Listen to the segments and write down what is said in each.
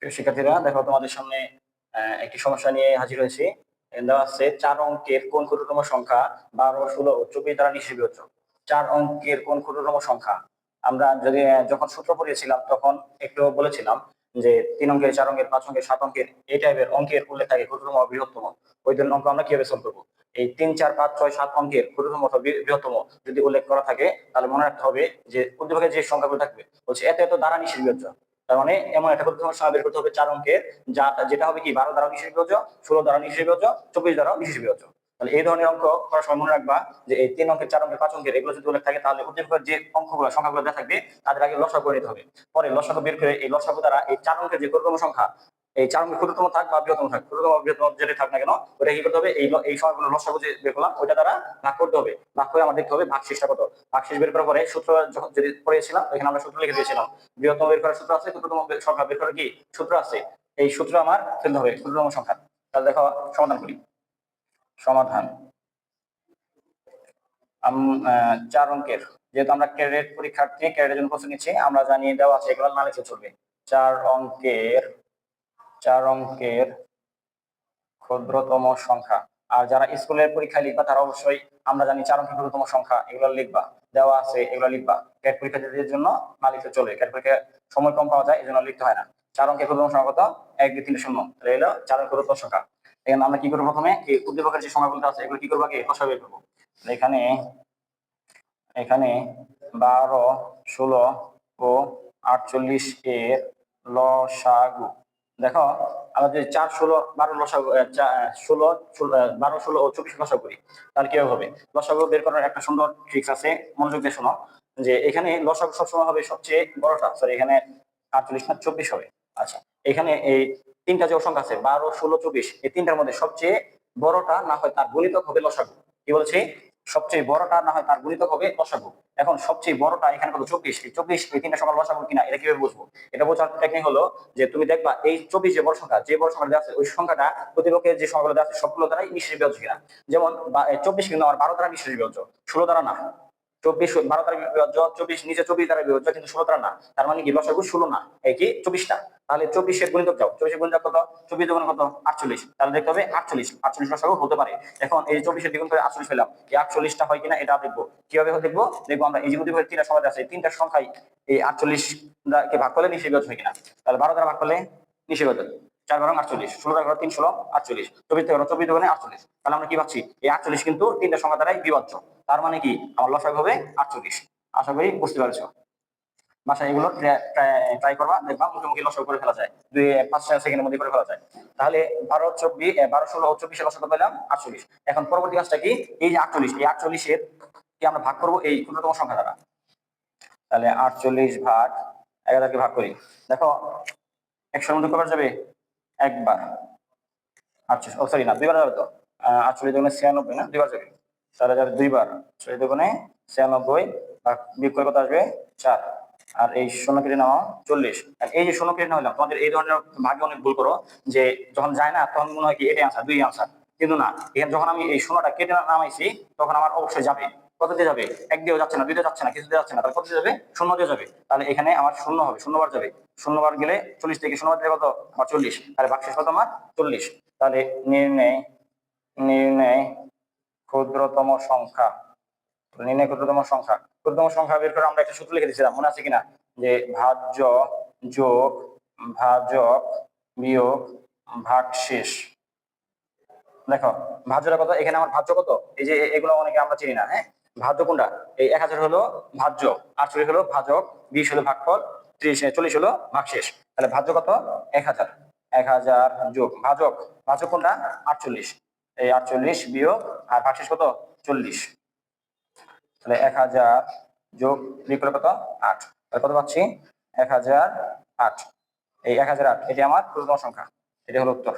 প্রিয় শিক্ষার্থীরা, দেখো তোমাদের সামনে একটি সমস্যা নিয়ে হাজির হয়েছি। দেওয়া আছে 4 অঙ্কের কোন ক্ষুদ্রতম সংখ্যা 12, 16 ও 24 দ্বারা নিঃসীবিভাজ্য। 4 অঙ্কের কোন ক্ষুদ্রতম সংখ্যা? আমরা যদি যখন সূত্র পড়িয়েছিলাম তখন একটু বলেছিলাম যে 3 অঙ্কের, 4 অঙ্কের, 5 অঙ্কের, 7 অঙ্কের এই টাইপের অঙ্কের উল্লেখ থাকে ক্ষুদ্রতম ও বৃহত্তম। ওই ধরনের অঙ্ক আমরা কিভাবে সলভ করবো? এই 3, 4, 5, 6, 7 অঙ্কের ক্ষুদ্রতম অথবা বৃহত্তম যদি উল্লেখ করা থাকে তাহলে মনে রাখতে হবে যে উদ্দীপকের যে সংখ্যাগুলো থাকবে বলছে এত এত দ্বারা নিঃসীবিভাজ্য। তার মানে এমন একটা ক্ষুদ্রতম সংখ্যা বের করতে হবে 4 অঙ্কের, যেটা হবে কি 12 দ্বারা নিঃসীবিভাজ্য, 16 দ্বারা নিঃসীবিভাজ্য, 24 দ্বারা নিঃসীবিভাজ্য। তাহলে এই ধরনের অঙ্ক করার সময় মনে রাখবা যে এই 3 অঙ্কের, 4 অঙ্কের, 5 অঙ্কের এগুলো যদি উল্লেখ থাকে তাহলে উদ্দীপকের যে অঙ্কগুলো সংখ্যাগুলো দেওয়া থাকবে তাদের আগে লসাগু করে নিতে হবে। পরে লসাগু বের করে এই লসাগু দ্বারা এই 4 অঙ্কের যে ক্ষুদ্রতম সংখ্যা, এই 4 অঙ্কের ক্ষুদ্রতম থাক বা বৃহত্তম থাক, ক্ষুদ্রতম বা বৃহত্তম যেটা থাক না কেন ওটা কি করতে হবে, এই সংখ্যাগুলো লসাগু যে বের করলাম ওইটা দ্বারা ভাগ করতে হবে। ভাগ করে আমার দেখতে হবে ভাগশেষটা কত। ভাগশেষ বের করার পরে সূত্র যখন যদি পড়িয়েছিলাম এখানে আমরা সূত্র লিখে দিয়েছিলাম। বৃহত্তম বের করার সূত্র আছে, ক্ষুদ্রতম সংখ্যা বের করার কি সূত্র আছে। এই সূত্র আমার ফেলতে হবে ক্ষুদ্রতম সংখ্যা। তাহলে দেখো সমাধান করি। সমাধান 4 অঙ্কের, যেহেতু আমরা ক্যাডেট পরীক্ষার্থী, ক্যাডেটের জন্য প্রশ্ন নিচ্ছি, আমরা জানিয়ে দেওয়া আছে এগুলো না লিখে চলবে। 4 অঙ্কের ক্ষুদ্রতম সংখ্যা। আর যারা স্কুলের পরীক্ষা লিখবা তারা অবশ্যই আমরা জানি 4 অঙ্কের ক্ষুদ্রতম সংখ্যা এগুলো লিখবা, দেওয়া আছে এগুলো লিখবা। ক্যাট পরীক্ষার্থীদের জন্য না লিখতে চলবে, ক্যাট পরীক্ষায় সময় কম পাওয়া যায় এই জন্য লিখতে হয় না। 4 অঙ্কের ক্ষুদ্রতম সংখ্যা কত? 1, 2, 3, 0। তাহলে এলো 4 অঙ্কের ক্ষুদ্রতম সংখ্যা। এখানে আমরা কি করবো? প্রথমে এই উদ্দীপকের যে সংখ্যাগুলো আছে এগুলো কি করবো? আগে লসাগু বের করবো। এখানে এখানে 12, 16 ও 48 এর লসাগু। দেখো আমরা যদি 4, 16, 12 লসাগু, 16, 12, 16 ও 24 লসাগু করি তাহলে কিভাবে হবে? লসাগু বের করার একটা সুন্দর ট্রিক্স আছে, মনোযোগ দিয়ে শোনো। যে এখানে লসাগু সবসময় হবে সবচেয়ে বড়টা, সরি এখানে 48 না 24 হবে। আচ্ছা, এখানে এই তিনটা যে সংখ্যা আছে 12, 16, 24, এই তিনটার মধ্যে সবচেয়ে বড়টা না হয় তার গুণিতক হবে লসাগু। কি বলছি? সবচেয়ে বড়টা না হয় তার গুণিতক হবে লসাগু। এখন সবচেয়ে বড়টা এখানে কত? 24। এই 24 এই তিনটা সংখ্যা লসাগু কিনা এটা কিভাবে বুঝবো? এটা বোঝার টেকনিক হলো যে তুমি দেখবা এই 24 যে বড় সংখ্যা, যে বড় সংখ্যা দেওয়া আছে ওই সংখ্যাটা প্রতিপক্ষের যে সংখ্যাগুলো দেওয়া আছে সবগুলো দ্বারাই নিঃসীবিভাজ্য কিনা। যেমন 24 কিন্তু আমার 12 দ্বারা নিঃসীবিভাজ্য, 16 দ্বারা না। 24 12 দ্বারা বিভাজ্য, 24 নিচে 24 দ্বারা বিভাজ্য কিন্তু 16 দ্বারা না। তার মানে কি লসাগু 16 না, এই কি 24টা। তাহলে 24 এর গুণিতক যাও, 24 এর গুণিতক কত? 24 দ্বিগুণ কত? 48। তাহলে দেখতে হবে 48 লসাগু হতে পারে। এখন এই 24 এর দ্বিগুণ করে 48 পেলাম, এই 48টা হয় কিনা এটা দেখবো। কিভাবে দেখবো? দেখবো আমরা এই যে উদ্দীপকের তিনটা সংখ্যা আছে, তিনটা সংখ্যাই এই 48 কে ভাগ করলে নিঃসীবিভাজ্য হয় কিনা। তাহলে 12 দ্বারা ভাগ করলে নিঃসীবিভাজ্য, 4 বারং 48, 16 দ্বারা 3 16 48, 24 থেকে 24 দুগুণে 48। তাহলে আমরা কি পাচ্ছি? এই 48 কিন্তু তিনটা সংখ্যা দ্বারাই বিভাজ্য। তার মানে কি আমার লসাগু হবে 48। আশা করি বুঝতে পারছো। বাসায় এগুলো ট্রাই করবা, দেখবা মুখোমুখি লসাগু করে ফেলা যায়, 2-5 সেকেন্ডের মধ্যে করে ফেলা যায়। তাহলে 12, 24, 12, 16 ও 24 লসাগু পেলাম 48। এখন পরবর্তী কাজটা কি? এই যে 48, এই 48 এর কি আমরা ভাগ করবো এই ক্ষুদ্রতম সংখ্যা দ্বারা। তাহলে 48 ভাগ 1000 কে ভাগ করি। দেখো 100 এর মধ্যে কবার যাবে? একবার। আচ্ছা, ও সরি না, দুইবার যাবে তো। 48 দুগুণে 96 না, দুইবার যাবে। তাহলে যাবে দুইবার। 48 দুগুণে 96 ভাগ বিয়োগ করে কত আসবে? 4। আর এই 0 কেটে নাও 40। আর এই যে 0 কেটে নাও, তোমাদের এই ধরনের ভাগে অনেক ভুল করো যে যখন যায় না তখন মনে হয় কি এটাই আনসার, 2 আনসার। কিন্তু না, এখানে যখন আমি এই 0টা কেটে নামাইছি তখন আমার অবশ্যই যাবে। কত দিয়ে যাবে? 1 দিয়েও যাচ্ছে না, 2 দিয়ে যাচ্ছে না, কিছু দিয়ে যাচ্ছে না, তাহলে কত দিয়ে যাবে? 0 দিয়ে যাবে। তাহলে এখানে আমার 0 হবে, 0 বার যাবে। 0 বার গেলে 40 থেকে 0 বার দিলে কত? আমার 40। তাহলে ভাগশেষ কত আমার? 40। তাহলে নির্ণয় ক্ষুদ্রতম সংখ্যা। নির্ণয় ক্ষুদ্রতম সংখ্যা। ক্ষুদ্রতম সংখ্যা বের করে আমরা একটা সূত্র লিখে দিয়েছিলাম, মনে আছে কিনা? যে ভাজ্য যোগ ভাজক বিয়োগ ভাগশেষ। দেখো ভাজ্যটা কত? এখানে আমার ভাজ্য কত? এই যে এগুলো অনেকে আমরা চিনি না। হ্যাঁ, ভাজ্য কোনটা? এই 1000 হলো ভাজ্য, 48 হলো ভাজক, 20 হলো ভাগফল, 40 হলো ভাগশেষ। তাহলে ভাজ্য কত? 1000। 1000 যোগ ভাজক, ভাজক কোনটা? 48। এই 48 বিয়োগ আর ভাগশেষ কত? 40। তাহলে 1000 যোগ বিয়োগ করলে কত? 8। তাহলে কত পাচ্ছি? 1008। এই 1008 এটি আমার ক্ষুদ্রতম সংখ্যা। এটি হলো উত্তর।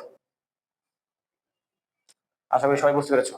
আশা করি সবাই বুঝতে পেরেছো।